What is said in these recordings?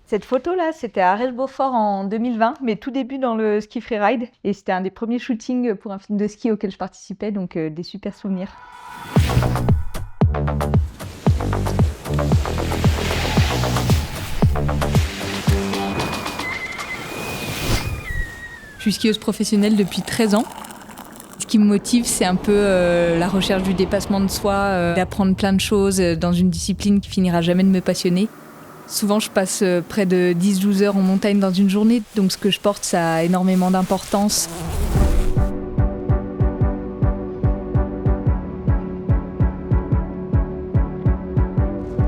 Cette photo-là, c'était à Arèche-Beaufort en 2020, mais tout début dans le ski freeride. Et c'était un des premiers shootings pour un film de ski auquel je participais, donc des super souvenirs. Je suis skieuse professionnelle depuis 13 ans. Ce qui me motive, c'est un peu la recherche du dépassement de soi, d'apprendre plein de choses dans une discipline qui finira jamais de me passionner. Souvent, je passe près de 10-12 heures en montagne dans une journée, donc ce que je porte, ça a énormément d'importance.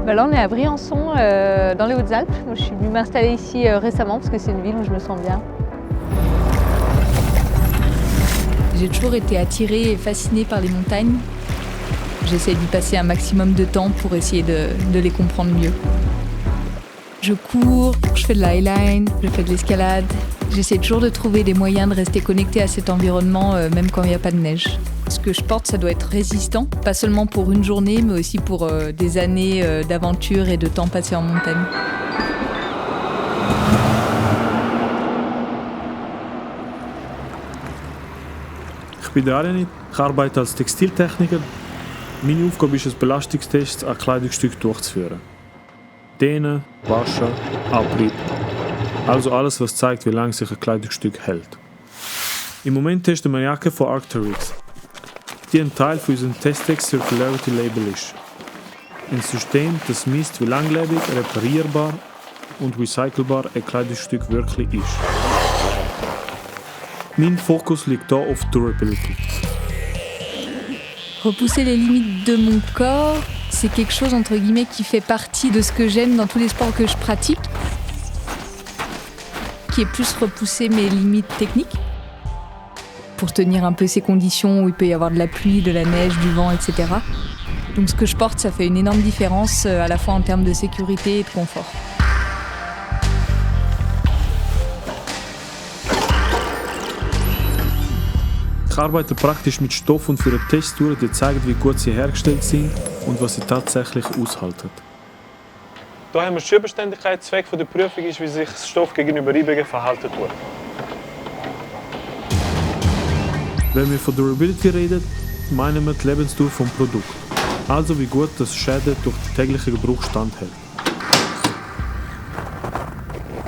Là, on est à Briançon, dans les Hautes-Alpes. Moi, je suis venue m'installer ici récemment parce que c'est une ville où je me sens bien. J'ai toujours été attirée et fascinée par les montagnes. J'essaie d'y passer un maximum de temps pour essayer de les comprendre mieux. Je cours, je fais de la highline, je fais de l'escalade. J'essaie toujours de trouver des moyens de rester connectée à cet environnement, même quand il n'y a pas de neige. Ce que je porte, ça doit être résistant, pas seulement pour une journée, mais aussi pour des années d'aventure et de temps passé en montagne. Ich bin Arianit, ich arbeite als Textiltechniker. Meine Aufgabe ist es, Belastungstests an Kleidungsstücken durchzuführen. Dehnen, waschen, Abrieb. Also alles, was zeigt, wie lange sich ein Kleidungsstück hält. Im Moment testen wir Jacken von Arc'teryx, die ein Teil von unserem Testex Circularity Label ist. Ein System, das misst, wie langlebig, reparierbar und recycelbar ein Kleidungsstück wirklich ist. Mein Fokus liegt hier auf Durability. Repousser les limites de mon corps, c'est quelque chose entre guillemets qui fait partie de ce que j'aime dans tous les sports que je pratique, qui est plus repousser mes limites techniques pour tenir un peu ces conditions où il peut y avoir de la pluie, de la neige, du vent, etc. Donc ce que je porte, ça fait une énorme différence à la fois en termes de sécurité et de confort. Ich arbeite praktisch mit Stoff und führe Tests durch, die zeigen, wie gut sie hergestellt sind und was sie tatsächlich aushalten. Hier haben wir die Schürbeständigkeit. Zweck der Prüfung ist, wie sich das Stoff gegenüber Reibungen verhalten tut. Wenn wir von Durability reden, meinen wir die Lebensdauer des Produkts. Also wie gut das Schäden durch den täglichen Gebrauch standhält.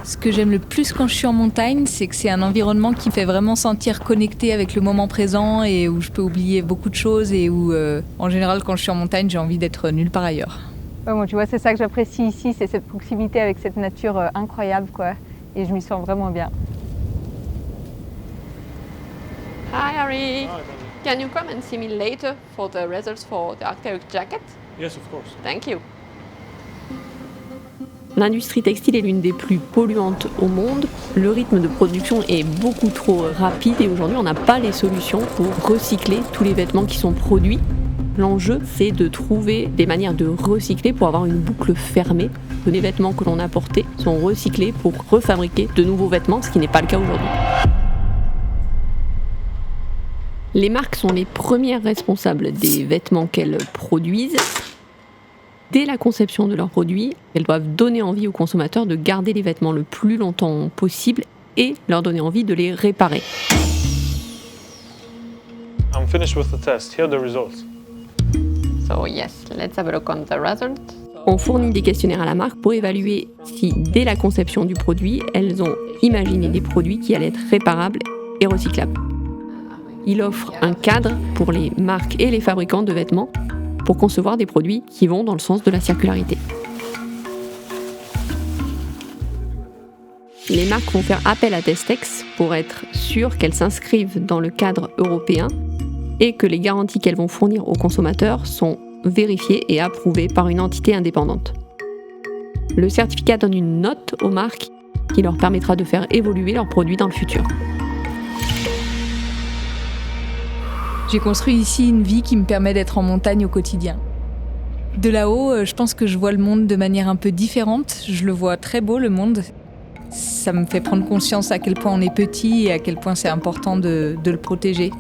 Ce que j'aime le plus quand je suis en montagne, c'est que c'est un environnement qui me fait vraiment sentir connectée avec le moment présent et où je peux oublier beaucoup de choses et où, en général, quand je suis en montagne, j'ai envie d'être nulle part ailleurs. Bon, tu vois, c'est ça que j'apprécie ici, c'est cette proximité avec cette nature incroyable, quoi. Et je m'y sens vraiment bien. Hi, Harry. Can you come and see me later for the results for the Arc'teryx jacket? Yes, of course. Thank you. L'industrie textile est l'une des plus polluantes au monde. Le rythme de production est beaucoup trop rapide et aujourd'hui on n'a pas les solutions pour recycler tous les vêtements qui sont produits. L'enjeu, c'est de trouver des manières de recycler pour avoir une boucle fermée. Les vêtements que l'on a portés sont recyclés pour refabriquer de nouveaux vêtements, ce qui n'est pas le cas aujourd'hui. Les marques sont les premières responsables des vêtements qu'elles produisent. Dès la conception de leurs produits, elles doivent donner envie aux consommateurs de garder les vêtements le plus longtemps possible et leur donner envie de les réparer. I'm finished with the test. Here are the results. So yes, let's have a look on the result. On fournit des questionnaires à la marque pour évaluer si, dès la conception du produit, elles ont imaginé des produits qui allaient être réparables et recyclables. Il offre un cadre pour les marques et les fabricants de vêtements pour concevoir des produits qui vont dans le sens de la circularité. Les marques vont faire appel à Testex pour être sûres qu'elles s'inscrivent dans le cadre européen et que les garanties qu'elles vont fournir aux consommateurs sont vérifiées et approuvées par une entité indépendante. Le certificat donne une note aux marques qui leur permettra de faire évoluer leurs produits dans le futur. J'ai construit ici une vie qui me permet d'être en montagne au quotidien. De là-haut, je pense que je vois le monde de manière un peu différente. Je le vois très beau, le monde. Ça me fait prendre conscience à quel point on est petit et à quel point c'est important de le protéger.